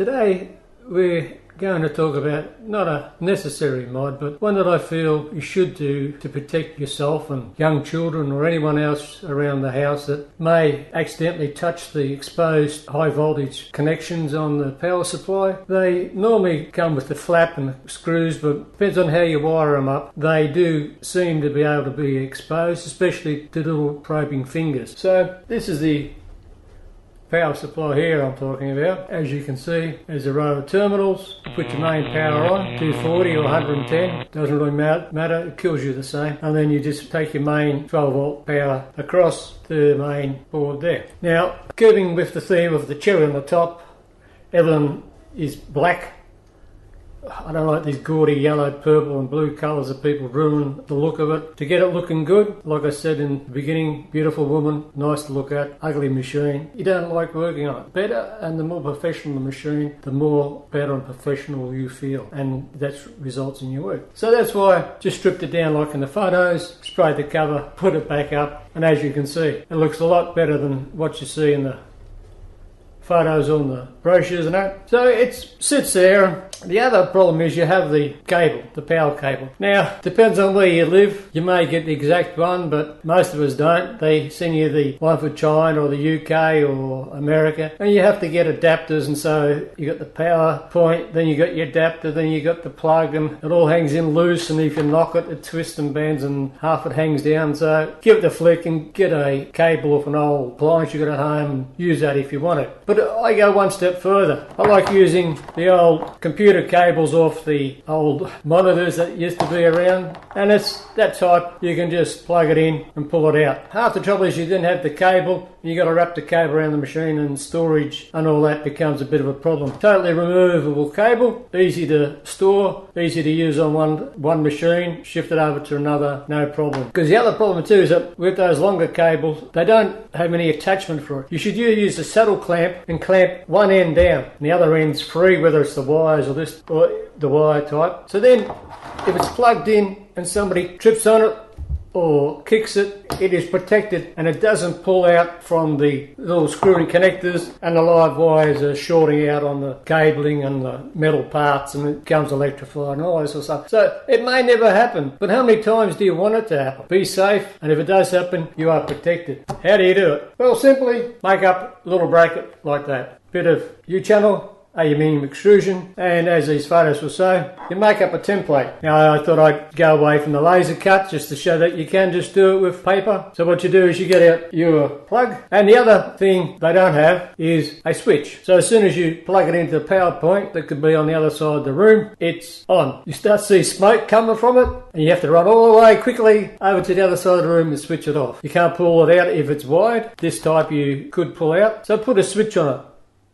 Today we're going to talk about not a necessary mod, but one that I feel you should do to protect yourself and young children or anyone else around the house that may accidentally touch the exposed high voltage connections on the power supply. They normally come with the flap and the screws, but depends on how you wire them up. They do seem to be able to be exposed, especially to little probing fingers. So this is the power supply here I'm talking about. As you can see, there's a row of terminals. You put your main power on, 240 or 110, doesn't really matter, it kills you the same. And then you just take your main 12 volt power across to the main board there. Now, keeping with the theme of the cherry on the top, everything is black. I don't like these gaudy yellow, purple and blue colours that people ruin the look of it. To get it looking good, like I said in the beginning, beautiful woman, nice to look at, ugly machine, you don't like working on it. Better and the more professional the machine, the more better and professional you feel, and that results in your work. So that's why I just stripped it down like in the photos, sprayed the cover, put it back up, and as you can see, it looks a lot better than what you see in the photos on the brochures and that. So it sits there. The other problem is you have the cable, the power cable. Now, depends on where you live. You may get the exact one, but most of us don't. They send you the one for China or the UK or America, and you have to get adapters, and so you got the power point, then you got your adapter, then you got the plug, and it all hangs in loose, and if you knock it, it twists and bends and half it hangs down. So give it a flick and get a cable off an old appliance you got at home and use that if you want it. But I go one step further. I like using the old computer cables off the old monitors that used to be around, and it's that type. You can just plug it in and pull it out. Half the trouble is you didn't have the cable, you got to wrap the cable around the machine, and storage and all that becomes a bit of a problem. Totally removable cable, easy to store, easy to use on one machine, shift it over to another, no problem. Because the other problem too is that with those longer cables, they don't have any attachment for it. You should use a saddle clamp and clamp one end down and the other end's free, whether it's the wires or this or the wire type. So then if it's plugged in and somebody trips on it or kicks it, it is protected and it doesn't pull out from the little screw-in connectors, and the live wires are shorting out on the cabling and the metal parts, and it becomes electrified and all this sort of stuff. So it may never happen, but how many times do you want it to happen? Be safe, and if it does happen, you are protected. How do you do it? Well, simply make up a little bracket like that. Bit of U-channel, aluminium extrusion, and as these photos will say, you make up a template. Now I thought I'd go away from the laser cut just to show that you can just do it with paper. So what you do is you get out your plug, and the other thing they don't have is a switch. So as soon as you plug it into the power point that could be on the other side of the room, it's on. You start to see smoke coming from it, and you have to run all the way quickly over to the other side of the room and switch it off. You can't pull it out if it's wide. This type you could pull out, so put a switch on it.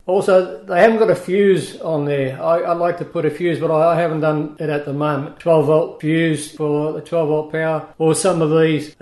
Also, they haven't got a fuse on there. I'd like to put a fuse, but I haven't done it at the moment. 12 volt fuse for the 12 volt power, or some of these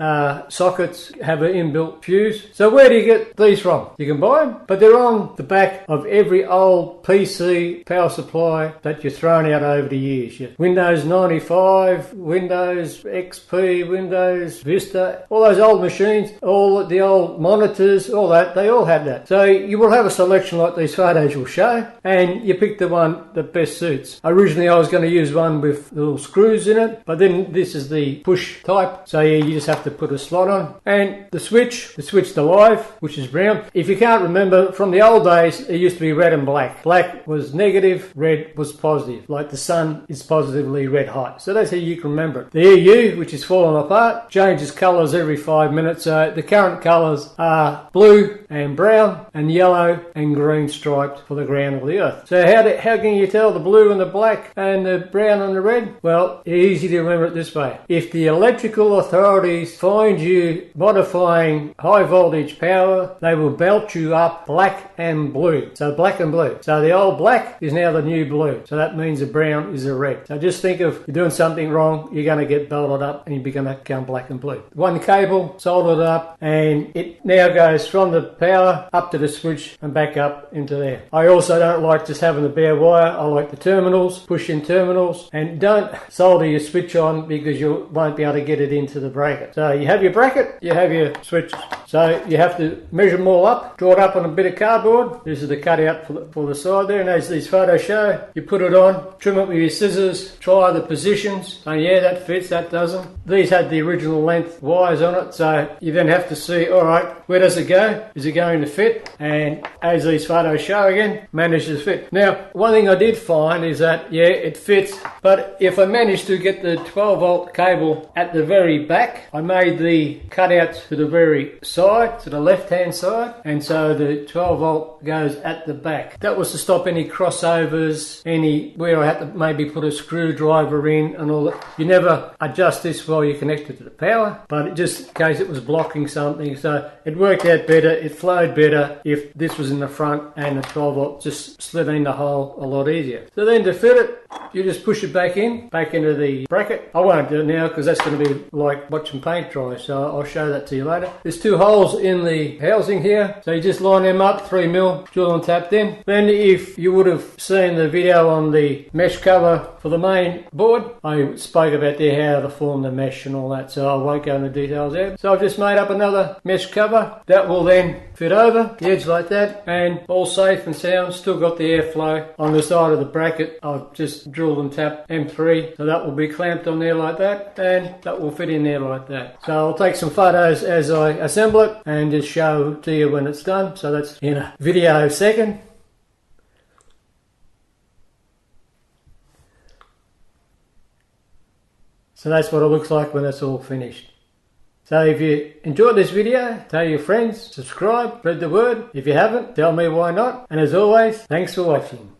sockets have an inbuilt fuse. So where do you get these from? You can buy them, but they're on the back of every old PC power supply that you've thrown out over the years. Windows 95, Windows XP, Windows Vista, all those old machines, all the old monitors, all that, they all have that. So you will have a selection like these photos will show, and you pick the one that best suits. Originally I was going to use one with little screws in it, but then this is the push type, so yeah, you just have to put a slot on. And the switch to live, which is brown. If you can't remember, from the old days it used to be red and black. Black was negative, red was positive, like the sun is positively red hot. So that's how you can remember it. The EU, which is falling apart, changes colours every 5 minutes. So the current colours are blue and brown and yellow and green striped for the ground of the earth. So how can you tell the blue and the black and the brown and the red? Well, easy to remember it this way. If the electrical authorities find you modifying high voltage power, they will belt you up black and blue. So black and blue. So the old black is now the new blue. So that means the brown is a red. So just think of you're doing something wrong, you're going to get belted up and you're going to become black and blue. One cable, soldered up, and it now goes from the power up to the switch and back up into connector there. I also don't like just having the bare wire. I like the terminals, push-in terminals, and don't solder your switch on because you won't be able to get it into the bracket. So you have your bracket, you have your switches. So you have to measure them all up, draw it up on a bit of cardboard. This is the cutout for the side there, and as these photos show, you put it on, trim it with your scissors, try the positions. So yeah, that fits, that doesn't. These had the original length wires on it, so you then have to see, alright, where does it go? Is it going to fit? And as these photos show again, manages to fit. Now, one thing I did find is that, yeah, it fits, but if I managed to get the 12 volt cable at the very back, I made the cutouts to the very side, to the left hand side, and so the 12 volt goes at the back. That was to stop any crossovers, any where I had to maybe put a screwdriver in and all that. You never adjust this while you connect it to the power, but just in case it was blocking something, so it worked out better, it flowed better if this was in the front and the 12 volt just slid in the hole a lot easier. So then to fit it, you just push it back into the bracket. I won't do it now because that's going to be like watching paint dry, so I'll show that to you later. There's two holes in the housing here, so you just line them up, 3mm, drill and tapped in. Then if you would have seen the video on the mesh cover for the main board, I spoke about there how to form the mesh and all that, so I won't go into details there. So I've just made up another mesh cover that will then fit over the edge like that, and all safe and sound. Still got the airflow on the side of the bracket. I've just drilled and tapped M3, so that will be clamped on there like that, and that will fit in there like that. So I'll take some photos as I assemble it and just show to you when it's done. So that's in a video second. So that's what it looks like when it's all finished. So if you enjoyed this video, tell your friends, subscribe, spread the word. If you haven't, tell me why not. And as always, thanks for watching.